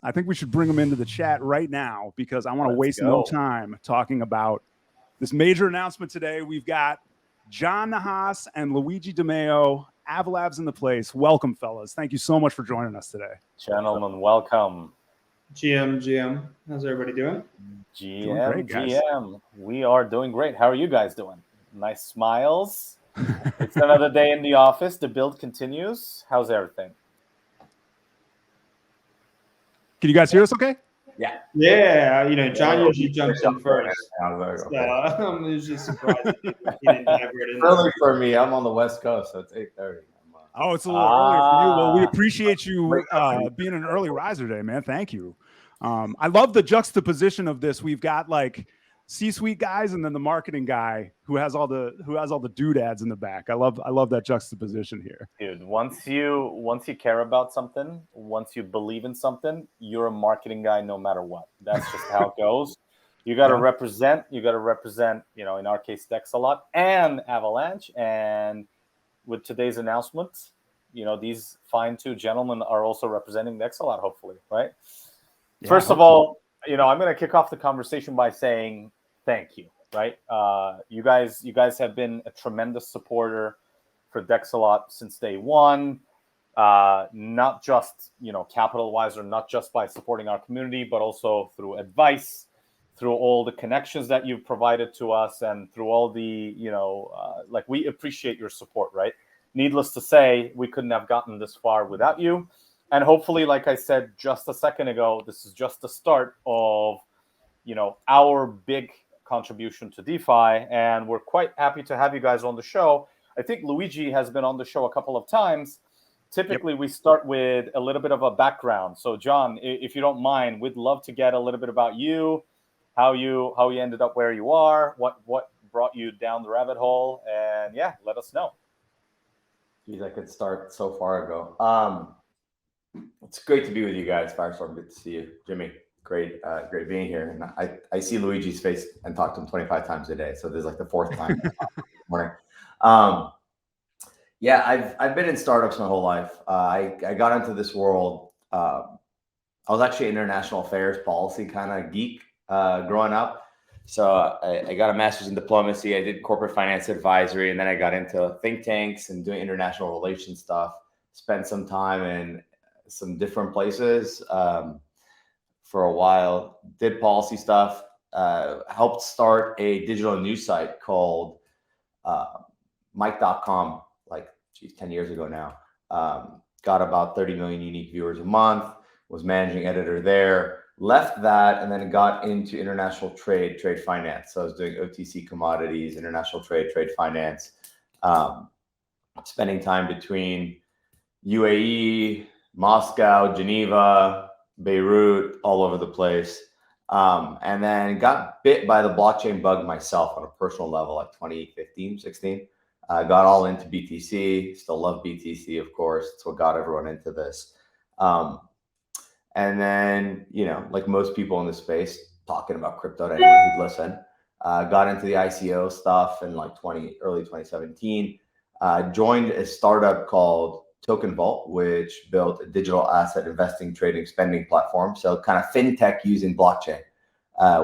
I think we should bring them into the chat right now because I want to waste no time talking about this major announcement today. We've got John Nahas and Luigi DeMeo, Avalabs in the place. Welcome, fellas. Thank you so much for joining us today. Gentlemen, welcome. GM, how's everybody doing? GM, we are doing great. How are you guys doing? Nice smiles. It's another day in the office. The build continues. How's everything? Can you guys hear us okay? Yeah. Yeah, John usually jumps in first. So I'm just surprised he didn't dive right in. Early for me. I'm on the West Coast, so it's 8:30. Oh, it's a little earlier for you. Well, we appreciate you being an early riser today, man. Thank you. I love the juxtaposition of this. We've got like C-suite guys and then the marketing guy who has all the doodads in the back. I love that juxtaposition here. Dude, once you care about something, once you believe in something, you're a marketing guy no matter what. That's just how it goes. You got to represent, in our case, Dexalot and Avalanche. And with today's announcement, these fine two gentlemen are also representing Dexalot, hopefully, right? Yeah, First of all, I'm going to kick off the conversation by saying thank you, right? You guys have been a tremendous supporter for Dexalot since day one, not just, capital-wise or not just by supporting our community, but also through advice, through all the connections that you've provided to us and through all the, we appreciate your support, right? Needless to say, we couldn't have gotten this far without you. And hopefully, like I said just a second ago, this is just the start of, our big contribution to DeFi. And we're quite happy to have you guys on the show. I think Luigi has been on the show a couple of times. Typically, we start with a little bit of a background. So, John, if you don't mind, we'd love to get a little bit about you, how you ended up where you are, what brought you down the rabbit hole, and let us know. Geez, I could start so far ago. It's great to be with you guys. Firestorm, good to see you. Jimmy, great being here. And I see Luigi's face and talk to him 25 times a day. So there's like the fourth time this morning. I've been in startups my whole life. I got into this world. I was actually an international affairs policy kind of geek growing up. So I got a master's in diplomacy. I did corporate finance advisory, and then I got into think tanks and doing international relations stuff. Spent some time in some different places for a while, did policy stuff, helped start a digital news site called Mike.com, 10 years ago now. Got about 30 million unique viewers a month, was managing editor there, left that, and then got into international trade finance. So I was doing OTC commodities, international trade finance, spending time between UAE, Moscow, Geneva, Beirut, all over the place. And then got bit by the blockchain bug myself on a personal level, like 2015, 16. Got all into BTC, still love BTC, of course. It's what got everyone into this. And then, like most people in this space, talking about crypto to anyone who'd listen, got into the ICO stuff in early 2017. Joined a startup called Token Vault, which built a digital asset investing, trading, spending platform. So kind of fintech using blockchain.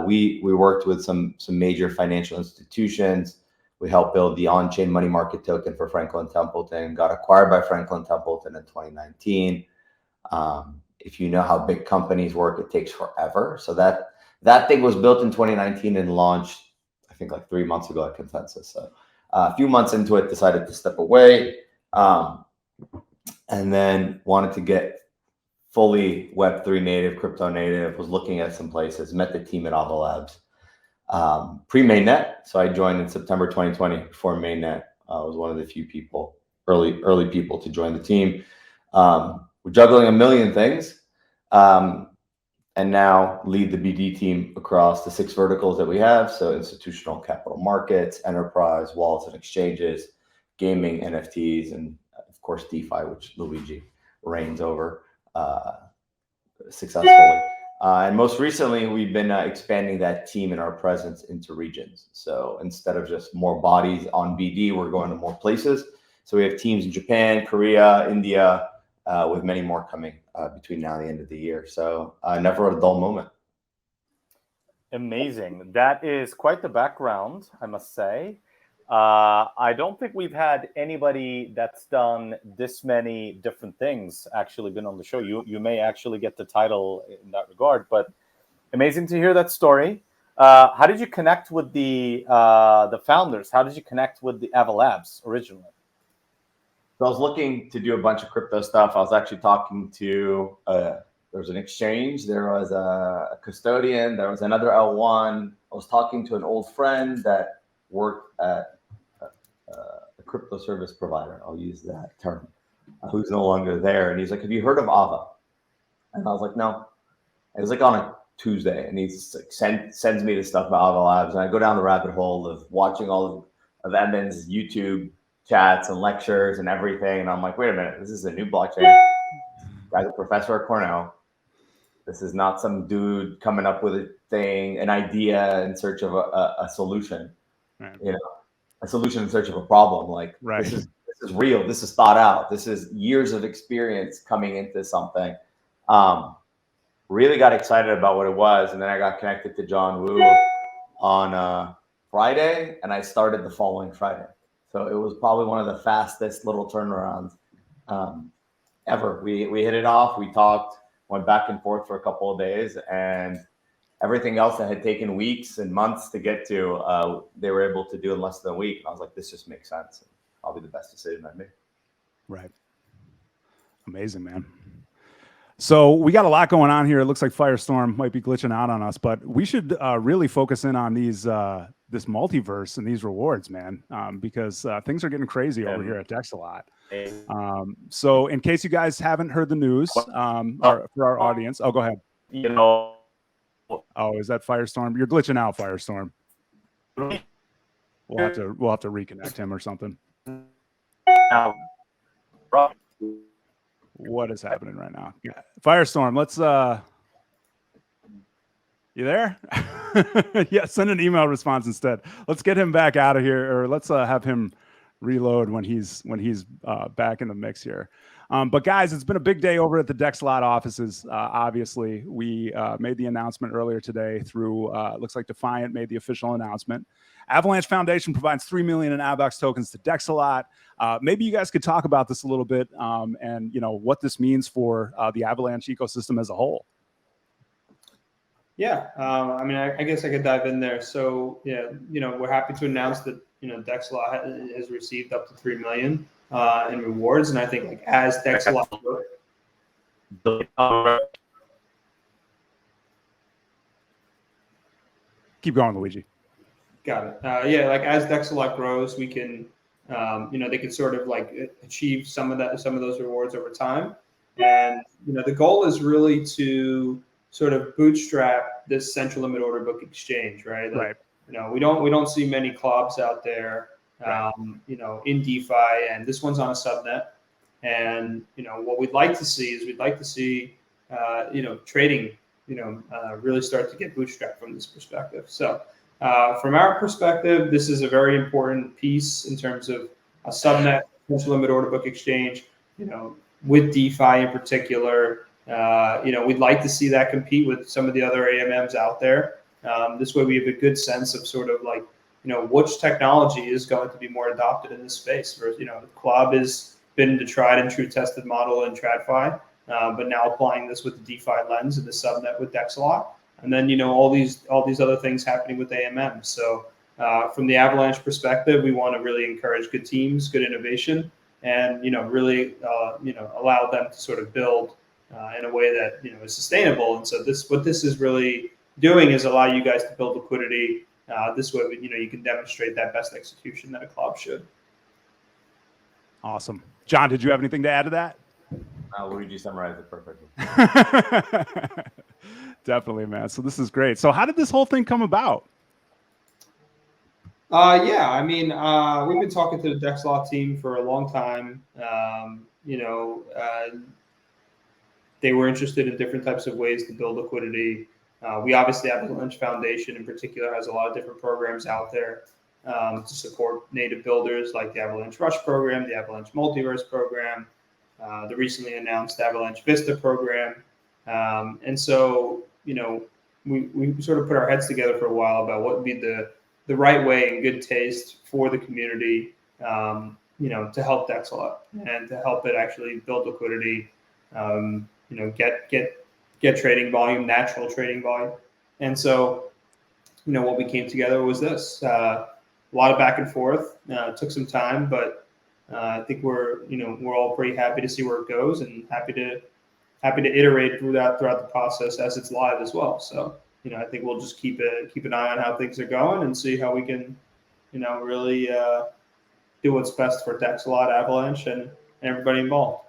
We worked with some major financial institutions. We helped build the on-chain money market token for Franklin Templeton, got acquired by Franklin Templeton in 2019. If you know how big companies work, it takes forever. So that thing was built in 2019 and launched, I think 3 months ago at Consensus. So a few months into it, decided to step away. And then wanted to get fully Web3 native, crypto native, was looking at some places, met the team at Avalabs, pre-mainnet. So I joined in September 2020 before mainnet. I was one of the few people, early people to join the team. We're juggling a million things, and now lead the BD team across the 6 verticals that we have. So institutional, capital markets, enterprise, wallets and exchanges, gaming, NFTs, and of course, DeFi, which Luigi reigns over successfully. And most recently, we've been expanding that team and our presence into regions. So instead of just more bodies on BD, we're going to more places. So we have teams in Japan, Korea, India, with many more coming between now and the end of the year. So never a dull moment. Amazing. That is quite the background, I must say. I don't think we've had anybody that's done this many different things actually been on the show. You may actually get the title in that regard, but amazing to hear that story. How did you connect with the founders? How did you connect with the Avalabs originally? So I was looking to do a bunch of crypto stuff. I was actually talking to there was an exchange, there was a custodian, there was another L1. I was talking to an old friend that worked at a crypto service provider. I'll use that term, who's no longer there. And he's like, "Have you heard of Ava?" And I was like, "No." It was like on a Tuesday, and he's like sends me the stuff about Avalabs, and I go down the rabbit hole of watching all of Evan's YouTube chats and lectures and everything. And I'm like, wait a minute, this is a new blockchain. Guy's a professor at Cornell. This is not some dude coming up with a thing, an idea in search of a solution. Right. You know, a solution in search of a problem. Like this is real. This is thought out. This is years of experience coming into something. Really got excited about what it was, and then I got connected to John Wu on Friday, and I started the following Friday. So it was probably one of the fastest little turnarounds ever. We hit it off. We talked, went back and forth for a couple of days, and everything else that had taken weeks and months to get to, they were able to do in less than a week. And I was like, this just makes sense. Probably the best decision I made. Right. Amazing, man. So we got a lot going on here. It looks like Firestorm might be glitching out on us, but we should really focus in on these this multiverse and these rewards, man, because things are getting crazy over here at Dexalot. So in case you guys haven't heard the news, for our audience, go ahead. You know, is that Firestorm? You're glitching out, Firestorm. We'll have to reconnect him or something. What is happening right now? Firestorm, let's you there? Yeah, send an email response instead. Let's get him back out of here, or let's have him reload when he's back in the mix here. But guys, it's been a big day over at the Dexalot offices. Obviously, we made the announcement earlier today through looks like Defiant made the official announcement. Avalanche Foundation provides 3 million in AVAX tokens to Dexalot. Maybe you guys could talk about this a little bit, and what this means for the Avalanche ecosystem as a whole. Yeah, I mean, I guess I could dive in there. So yeah, we're happy to announce that Dexalot has received up to 3 million in rewards, and I think like as Dexalot. Keep going, Luigi. Got it. Yeah, like as Dexalot grows, we can, they can sort of like achieve some of those rewards over time. And the goal is really to sort of bootstrap this central limit order book exchange, right? Like, right. We don't see many CLOBs out there, in DeFi, and this one's on a subnet. And what we'd like to see is trading, really start to get bootstrapped from this perspective. So. From our perspective, this is a very important piece in terms of a subnet, central limit order book exchange, with DeFi in particular. We'd like to see that compete with some of the other AMMs out there. This way we have a good sense of sort of like, which technology is going to be more adopted in this space. Whereas, CLOB has been the tried and true tested model in TradFi, but now applying this with the DeFi lens and the subnet with Dexalot. And then, all these other things happening with AMM. So from the Avalanche perspective, we want to really encourage good teams, good innovation, and, really, allow them to sort of build in a way that, is sustainable. And so what this is really doing is allow you guys to build liquidity. This way, you can demonstrate that best execution that a CLOB should. Awesome. John, did you have anything to add to that? Luigi summarized it perfectly. Definitely, man. So this is great. So how did this whole thing come about? Yeah, I mean, we've been talking to the Dexalot team for a long time. They were interested in different types of ways to build liquidity. We obviously, Avalanche Foundation in particular, has a lot of different programs out there to support native builders, like the Avalanche Rush program, the Avalanche Multiverse program. the recently announced Avalanche Vista program. And so, we sort of put our heads together for a while about what would be the right way and good taste for the community, to help Dexalot and to help it actually build liquidity, get trading volume, natural trading volume. And so, what we came together was this, a lot of back and forth, took some time, but I think we're all pretty happy to see where it goes and happy to iterate throughout the process as it's live as well. So, I think we'll just keep an eye on how things are going and see how we can, really do what's best for Dexalot, Avalanche, and everybody involved.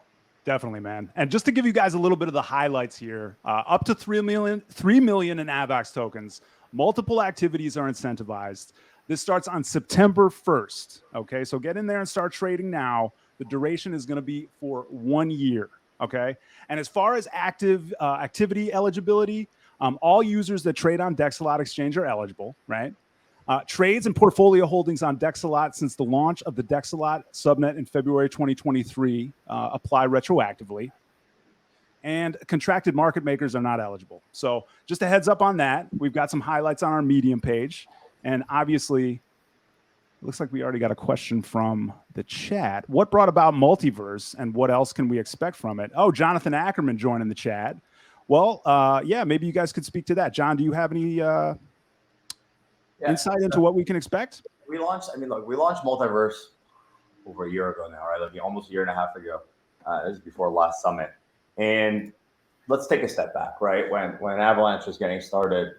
Definitely, man. And just to give you guys a little bit of the highlights here, up to 3 million in AVAX tokens. Multiple activities are incentivized. This starts on September 1st. Okay, so get in there and start trading now. The duration is going to be for 1 year. Okay, and as far as activity eligibility, all users that trade on Dexalot Exchange are eligible, right? Trades and portfolio holdings on Dexalot since the launch of the Dexalot subnet in February 2023 apply retroactively. And contracted market makers are not eligible. So just a heads up on that. We've got some highlights on our Medium page. And obviously, it looks like we already got a question from the chat. What brought about multiverse and what else can we expect from it? Oh, Jonathan Ackerman joining the chat. Well, yeah, maybe you guys could speak to that. John, do you have any insight into what we can expect? We launched Multiverse over a year ago now, right? Like almost a year and a half ago. This is before last summit. And let's take a step back, right? When Avalanche was getting started,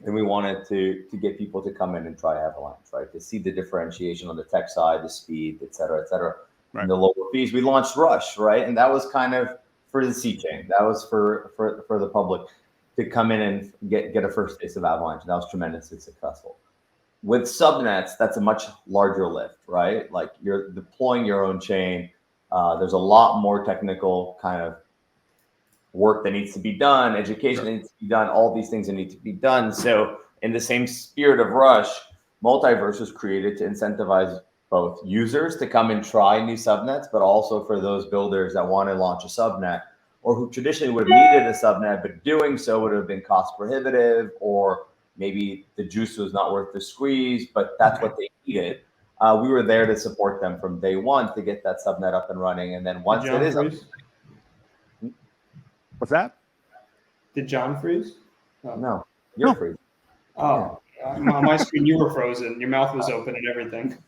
and we wanted to get people to come in and try Avalanche, right? To see the differentiation on the tech side, the speed, et cetera, right. And the lower fees. We launched Rush, right? And that was kind of for the C chain. That was for the public to come in and get a first taste of Avalanche. And that was tremendously successful. With subnets, that's a much larger lift, right? Like you're deploying your own chain. There's a lot more technical kind of work that needs to be done, education that needs to be done, all these things that need to be done. So in the same spirit of Rush, Multiverse was created to incentivize both users to come and try new subnets, but also for those builders that want to launch a subnet or who traditionally would have needed a subnet, but doing so would have been cost prohibitive, or maybe the juice was not worth the squeeze, but that's what they needed. We were there to support them from day one to get that subnet up and running. And then once it is up, what's that? Did John freeze? Oh. No, you're freezing. Oh, yeah. On my screen you were frozen. Your mouth was open and everything.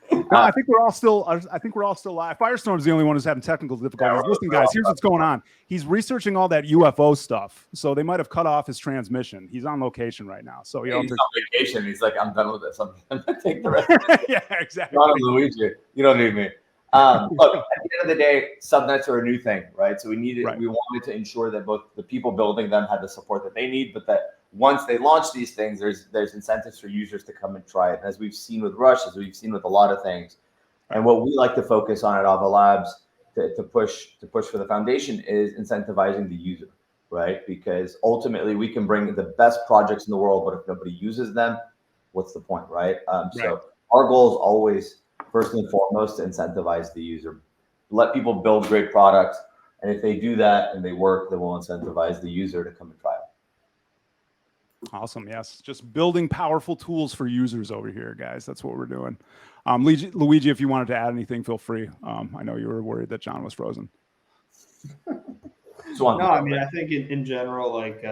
No, I think we're all still live. Firestorm's the only one who's having technical difficulties. Listen, guys, here's what's going on. He's researching all that UFO stuff, so they might have cut off his transmission. He's on location right now, so he's on vacation. He's like, I'm done with this. I'm gonna take the rest. Yeah, exactly. John and Luigi, you don't need me. Look, at the end of the day, subnets are a new thing, right? So we wanted to ensure that both the people building them had the support that they need, but that once they launch these things, there's incentives for users to come and try it. And as we've seen with Rush, as we've seen with a lot of things, and what we like to focus on at Avalabs to push for the foundation is incentivizing the user, right? Because ultimately we can bring the best projects in the world, but if nobody uses them, what's the point, right? So our goal is always, first and foremost, to incentivize the user. Let people build great products. And if they do that and they work, then we'll incentivize the user to come and try it. Awesome. Yes. Just building powerful tools for users over here, guys. That's what we're doing. Luigi, if you wanted to add anything, feel free. I know you were worried that John was frozen. No, I mean, I think in general, like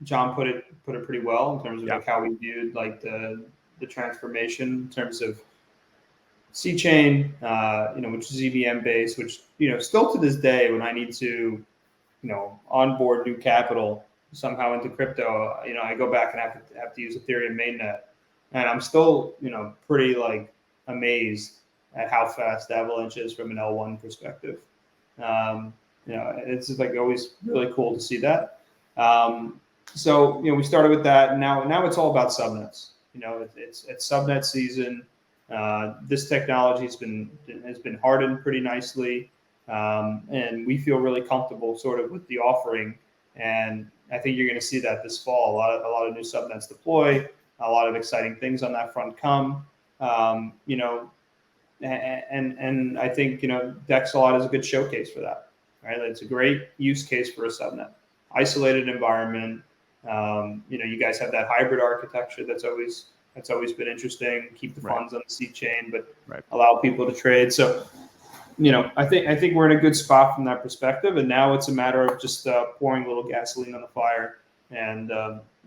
John put it pretty well in terms of like how we viewed like the transformation in terms of C chain, which is EVM based, which still to this day when I need to onboard new capital somehow into crypto, I go back and have to use Ethereum mainnet, and I'm still pretty like amazed at how fast Avalanche is from an L1 perspective. It's just like always really cool to see that. So we started with that, and now it's all about subnets. It's subnet season. This technology has been hardened pretty nicely, and we feel really comfortable sort of with the offering. And I think you're going to see that this fall. A lot of new subnets deploy. A lot of exciting things on that front come. and I think, Dexalot is a good showcase for that, right? It's a great use case for a subnet, isolated environment. You guys have that hybrid architecture that's always been interesting. Keep the funds on the C chain, but allow people to trade. So, I think we're in a good spot from that perspective. And now it's a matter of just pouring a little gasoline on the fire and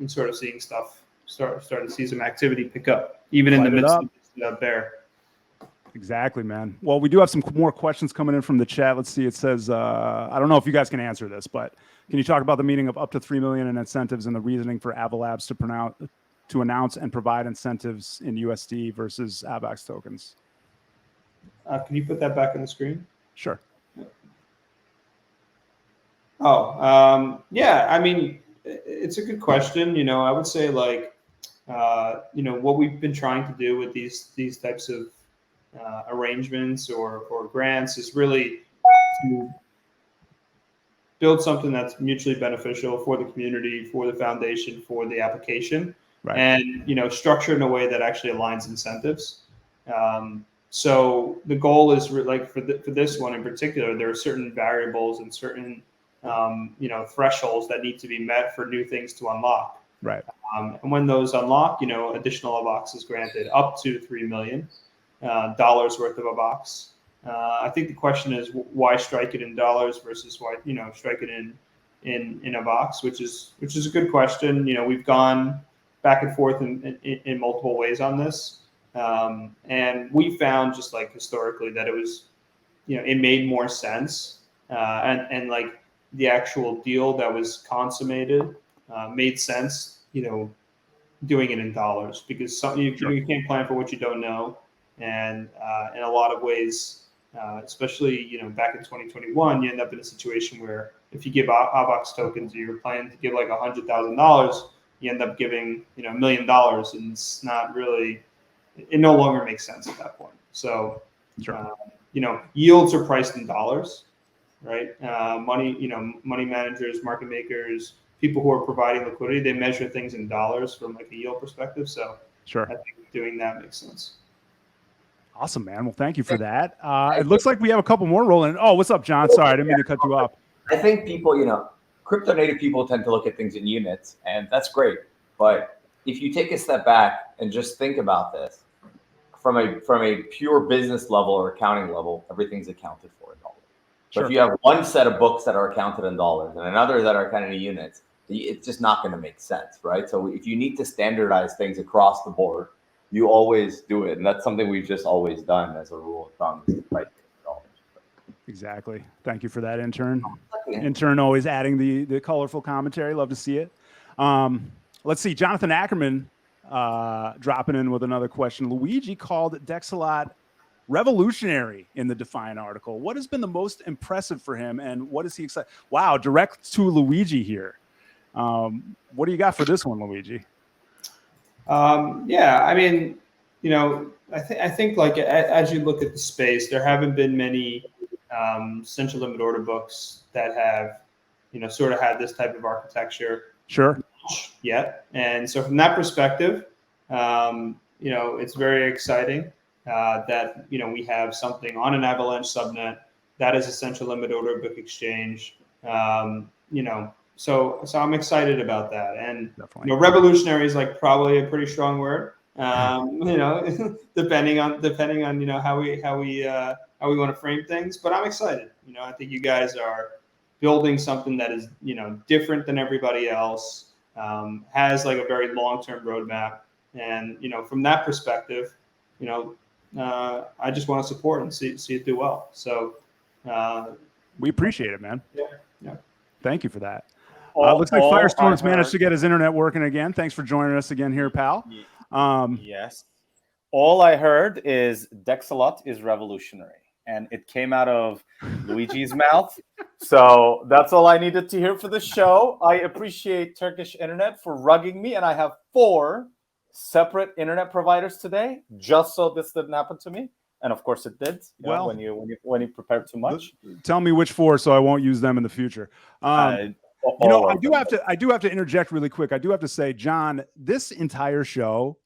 sort of seeing stuff starting to see some activity pick up, even in the midst of this bear. Exactly, man. Well, we do have some more questions coming in from the chat. Let's see. It says, I don't know if you guys can answer this, but can you talk about the meaning of up to 3 million in incentives and the reasoning for Avalabs to announce and provide incentives in USD versus AVAX tokens? Can you put that back on the screen? Sure. Yeah. I mean, it's a good question. I would say what we've been trying to do with these types of arrangements or grants is really to build something that's mutually beneficial for the community, for the foundation, for the application, and structure in a way that actually aligns incentives. So the goal is for this one in particular, there are certain variables and certain thresholds that need to be met for new things to unlock. Right. And when those unlock, additional AVAX is granted up to $3 million worth of AVAX. I think the question is why strike it in dollars versus why strike it in AVAX, which is a good question. We've gone back and forth in multiple ways on this, and we found just historically that it was it made more sense, and the actual deal that was consummated made sense. Doing it in dollars because you can't plan for what you don't know, and in a lot of ways, especially back in 2021, you end up in a situation where if you give AVAX tokens, you're planning to give $100,000, you end up giving $1 million, and it's not really. It no longer makes sense at that point. So, yields are priced in dollars, right? Money managers, market makers, people who are providing liquidity, they measure things in dollars from a yield perspective. So I think doing that makes sense. Awesome, man. Well, thank you for that. It looks like we have a couple more rolling. Oh, what's up, John? Sorry, I didn't mean to cut you off. I think people, crypto native people tend to look at things in units, and that's great. But if you take a step back and just think about this from a pure business level or accounting level, everything's accounted for in dollars. So if you have one set of books that are accounted in dollars and another that are accounted in units, it's just not going to make sense, right? So if you need to standardize things across the board, you always do it. And that's something we've just always done as a rule of thumb, is to price dollars. Exactly. Thank you for that, intern. Intern always adding the colorful commentary. Love to see it. Let's see. Jonathan Ackerman dropping in with another question. Luigi called Dexalot revolutionary in the DeFi article. What has been the most impressive for him, and what is he excited? Wow, direct to Luigi here. What do you got for this one, Luigi? Yeah, I mean, I think as you look at the space, there haven't been many central limit order books that have, sort of had this type of architecture. Sure. Yet, and so from that perspective, it's very exciting that we have something on an Avalanche subnet that is a central limit order book exchange. So I'm excited about that, and revolutionary is probably a pretty strong word. Depending on how we want to frame things, but I'm excited. I think you guys are building something that is different than everybody else, has a very long-term roadmap, and from that perspective, I just want to support and see it do well. So we appreciate it, man. Yeah. Thank you for that. Looks like Firestorm's managed to get his internet working again. Thanks for joining us again here, pal. Yes. All I heard is Dexalot is revolutionary, and it came out of Luigi's mouth. So that's all I needed to hear for the show. I appreciate Turkish internet for rugging me, and I have 4 separate internet providers today, just so this didn't happen to me. And of course it did. When you prepared too much. Tell me which 4 so I won't use them in the future. I do have to interject really quick. I do have to say, John, this entire show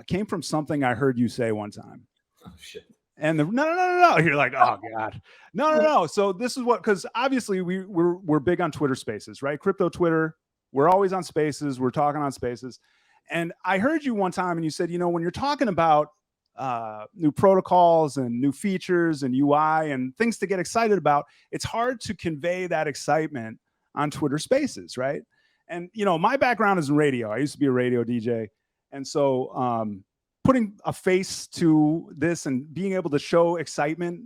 came from something I heard you say one time. Oh shit. And no. You're like, oh God, no. So this is what, because obviously we're big on Twitter Spaces, right? Crypto Twitter. We're always on Spaces. We're talking on Spaces. And I heard you one time, and you said, when you're talking about new protocols and new features and UI and things to get excited about, it's hard to convey that excitement on Twitter Spaces, right? And my background is in radio. I used to be a radio DJ, and so putting a face to this and being able to show excitement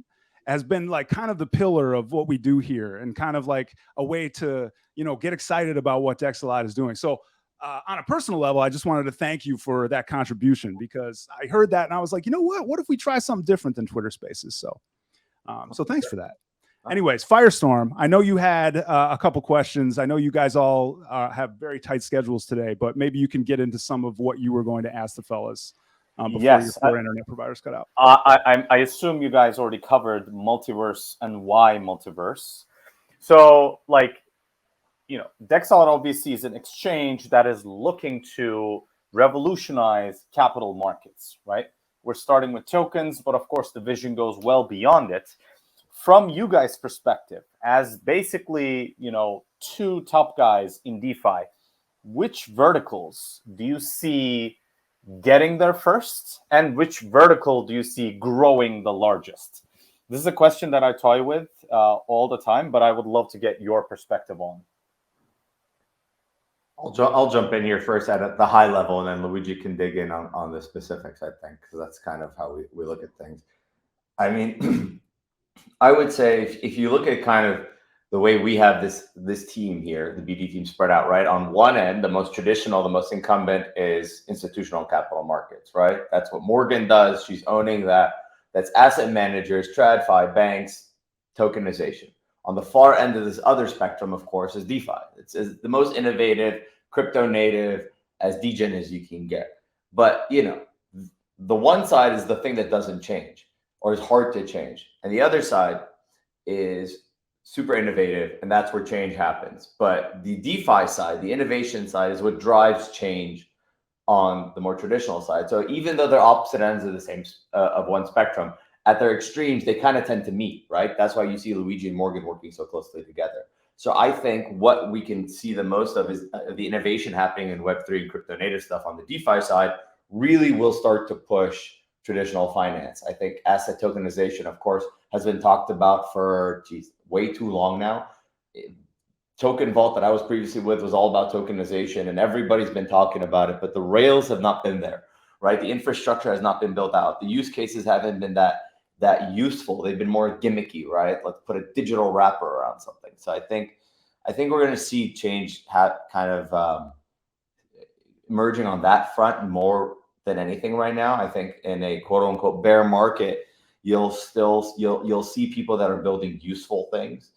has been like kind of the pillar of what we do here, and kind of like a way to get excited about what Dexalot is doing. So on a personal level, I just wanted to thank you for that contribution, because I heard that and I was like, what if we try something different than Twitter Spaces? So thanks for that. Anyways, Firestorm, I know you had a couple questions. I know you guys all have very tight schedules today, but maybe you can get into some of what you were going to ask the fellas before your 4 internet providers cut out. I assume you guys already covered multiverse and why multiverse. So Dexalot obviously is an exchange that is looking to revolutionize capital markets, right? We're starting with tokens, but of course the vision goes well beyond it. From you guys' perspective, as basically, two top guys in DeFi, which verticals do you see getting there first, and which vertical do you see growing the largest? This is a question that I toy with all the time, but I would love to get your perspective on. I'll jump in here first at the high level, and then Luigi can dig in on the specifics, I think, because that's kind of how we look at things. I mean, I would say if you look at kind of the way we have this team here, the BD team spread out, right? On one end, the most traditional, the most incumbent is institutional capital markets, right? That's what Morgan does. She's owning that. That's asset managers, TradFi, banks, tokenization. On the far end of this other spectrum, of course, is DeFi. It's the most innovative, crypto native, as degen as you can get. But, the one side is the thing that doesn't change or is hard to change. And the other side is super innovative, and that's where change happens. But the DeFi side, the innovation side, is what drives change on the more traditional side. So even though they're opposite ends of the same of one spectrum, at their extremes, they kind of tend to meet, right? That's why you see Luigi and Morgan working so closely together. So I think what we can see the most of is the innovation happening in Web3 and crypto native stuff on the DeFi side really will start to push traditional finance. I think asset tokenization, of course, has been talked about for way too long now. Token Vault that I was previously with was all about tokenization, and everybody's been talking about it, but the rails have not been there, right? The infrastructure has not been built out. The use cases haven't been that useful. They've been more gimmicky, right? Let's put a digital wrapper around something. So I think we're going to see change kind of emerging on that front more than anything right now. I think in a quote unquote bear market, you'll see people that are building useful things,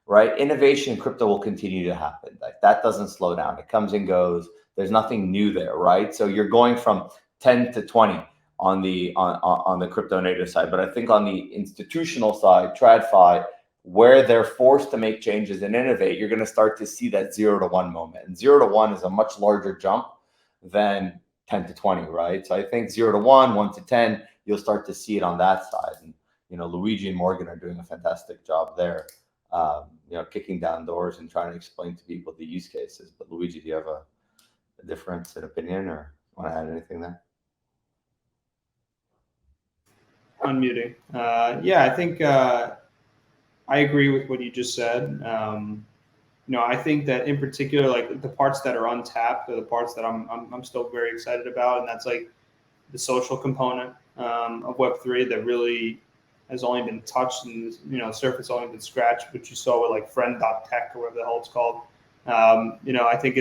right? Innovation in crypto will continue to happen. Like that doesn't slow down. It comes and goes. There's nothing new there, right? So you're going from 10 to 20 on the crypto native side. But I think on the institutional side, TradFi, where they're forced to make changes and innovate, you're going to start to see that 0 to 1 moment. And 0 to 1 is a much larger jump than 10 to 20, right? So I think 0 to 1, 1 to 10, you'll start to see it on that side. And, Luigi and Morgan are doing a fantastic job there, kicking down doors and trying to explain to people the use cases. But Luigi, do you have a difference in opinion, or want to add anything there? Unmuting. I think I agree with what you just said. I think that in particular, like the parts that are untapped are the parts that I'm still very excited about, and that's like the social component of Web3 that really has only been touched, and surface only been scratched, which you saw with like friend.tech or whatever the hell it's called. I think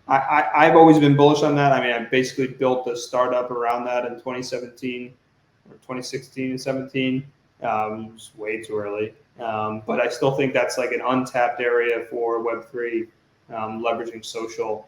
I've always been bullish on that. I mean, I basically built a startup around that in 2017 or 2016 and 17. It was way too early. But I still think that's like an untapped area for Web3, leveraging social.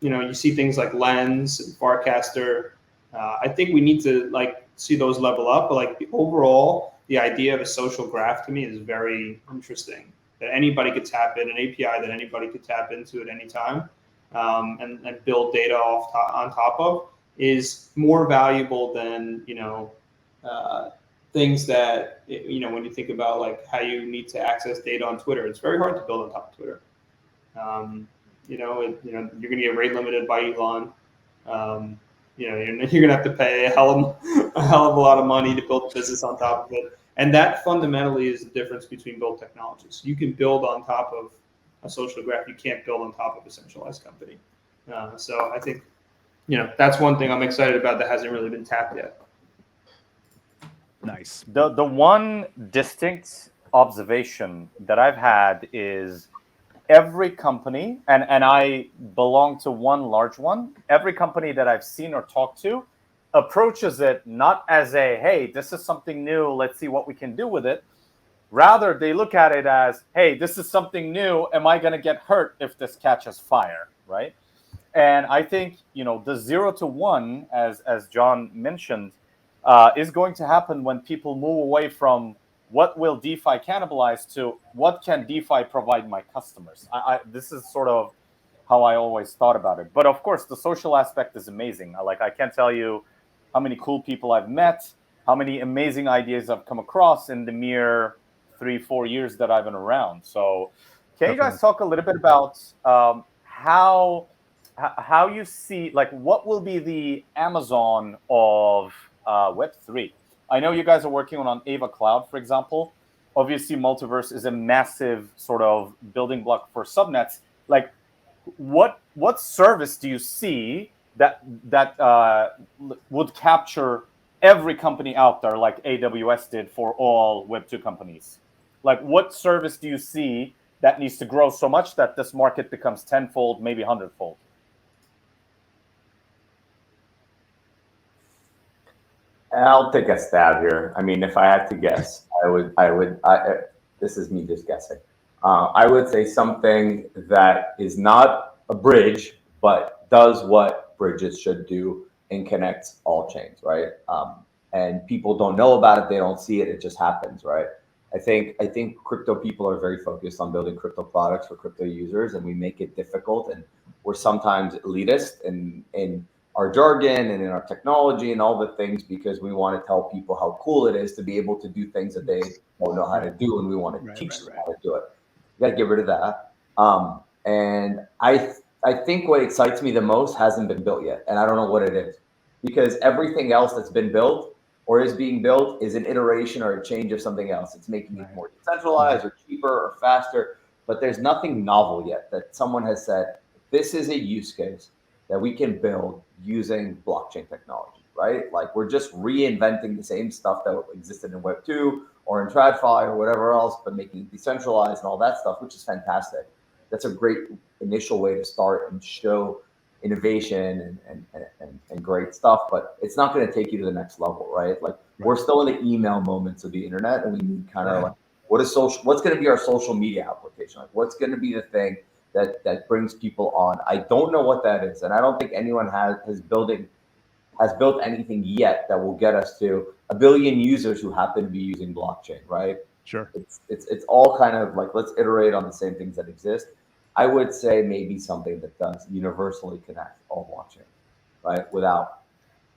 You see things like Lens and Farcaster. I think we need to see those level up. But overall, the idea of a social graph to me is very interesting. That anybody could tap in, an API that anybody could tap into at any time, and build data on top of, is more valuable than things that, when you think about like how you need to access data on Twitter, it's very hard to build on top of Twitter. You're going to get rate limited by Elon. You're going to have to pay a hell of a lot of money to build a business on top of it. And that fundamentally is the difference between both technologies. You can build on top of a social graph. You can't build on top of a centralized company. So I think, that's one thing I'm excited about that hasn't really been tapped yet. Nice. The one distinct observation that I've had is every company, and I belong to one large one, every company that I've seen or talked to approaches it not as a, hey, this is something new, let's see what we can do with it. Rather, they look at it as, hey, this is something new, am I going to get hurt if this catches fire, right? And I think, the 0 to 1, as John mentioned, is going to happen when people move away from what will DeFi cannibalize to what can DeFi provide my customers. This is sort of how I always thought about it. But of course, the social aspect is amazing. I can't tell you how many cool people I've met, how many amazing ideas I've come across in the mere 3-4 years that I've been around. So can you guys talk a little bit about how you see, what will be the Amazon of Web3? I know you guys are working on Ava Cloud, for example. Obviously, multiverse is a massive sort of building block for subnets. What service do you see that would capture every company out there, like AWS did for all Web2 companies? What service do you see that needs to grow so much that this market becomes tenfold, maybe 100-fold? I'll take a stab here. I mean, if I had to guess, this is me just guessing. I would say something that is not a bridge, but does what bridges should do and connects all chains, right? And people don't know about it. They don't see it. It just happens, right? I think crypto people are very focused on building crypto products for crypto users, and we make it difficult, and we're sometimes elitist in our jargon and in our technology and all the things, because we want to tell people how cool it is to be able to do things that they don't know how to do, and we want to teach them how to do it. You got to get rid of that. And I think what excites me the most hasn't been built yet, and I don't know what it is, because everything else that's been built or is being built is an iteration or a change of something else. It's making it more decentralized or cheaper or faster, but there's nothing novel yet that someone has said, this is a use case that we can build using blockchain technology, right? We're just reinventing the same stuff that existed in Web 2 or in TradFi or whatever else, but making it decentralized and all that stuff, which is fantastic. That's a great initial way to start and show innovation and great stuff, but it's not going to take you to the next level, right? We're still in the email moments of the internet, and we need kind of what's going to be our social media application? What's going to be the thing that brings people on? I don't know what that is, and I don't think anyone has built anything yet that will get us to 1 billion users who happen to be using blockchain, right? Sure. It's all kind of let's iterate on the same things that exist. I would say maybe something that does universally connect all blockchain, right? Without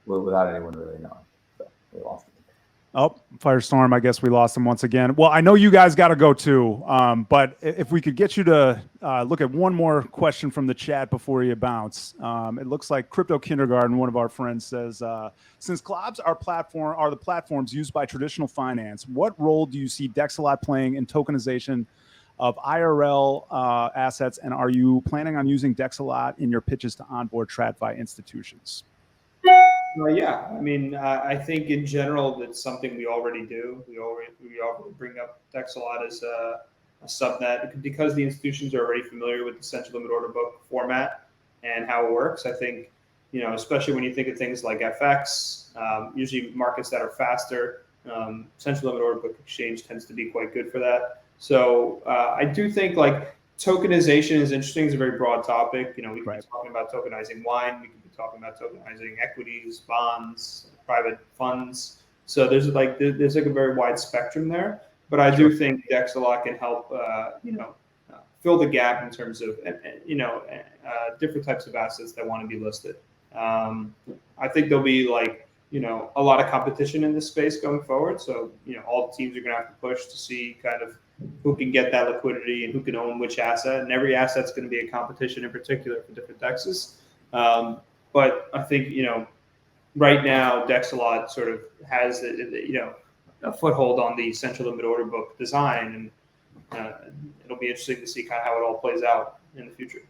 anyone really knowing. So we lost it. Oh, Firestorm, I guess we lost him once again. Well, I know you guys got to go too, but if we could get you to look at one more question from the chat before you bounce. It looks like Crypto Kindergarten, one of our friends, says, since CLOBs are the platforms used by traditional finance, what role do you see Dexalot playing in tokenization of IRL assets, and are you planning on using Dexalot in your pitches to onboard TradFi institutions? Yeah, I mean, I think in general that's something we already do. We already bring up Dexalot as a subnet because the institutions are already familiar with the central limit order book format and how it works. I think, especially when you think of things like FX, usually markets that are faster, central limit order book exchange tends to be quite good for that. So I do think tokenization is interesting. It's a very broad topic. We could be talking about tokenizing wine. We could be talking about tokenizing equities, bonds, private funds. So there's a very wide spectrum there. But I do think Dexalot can help, fill the gap in terms of, different types of assets that want to be listed. I think there'll be a lot of competition in this space going forward. So, all the teams are going to have to push to see kind of who can get that liquidity and who can own which asset. And every asset's going to be a competition in particular for different DEXs. But I think, right now, Dexalot sort of has, a foothold on the central limit order book design. And it'll be interesting to see kind of how it all plays out in the future.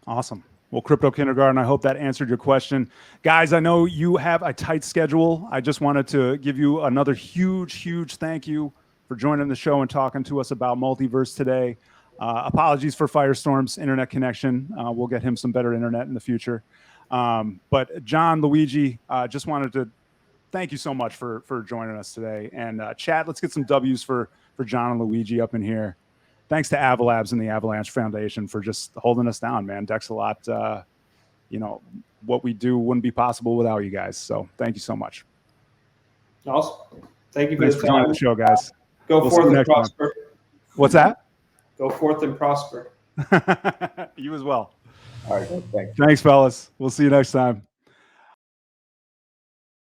Awesome. Well, Crypto Kindergarten, I hope that answered your question. Guys, I know you have a tight schedule. I just wanted to give you another huge thank you for joining the show and talking to us about Multiverse today. Apologies for Firestorm's internet connection. We'll get him some better internet in the future. But John, Luigi, just wanted to thank you so much for joining us today. And chat, let's get some W's for John and Luigi up in here. Thanks to Avalabs and the Avalanche Foundation for just holding us down, man. Dexalot, what we do wouldn't be possible without you guys. So thank you so much. Awesome. Thank you for joining the show, guys. Go forth and prosper. What's that? Go forth and prosper. You as well. All right. Thanks. Thanks, fellas. We'll see you next time.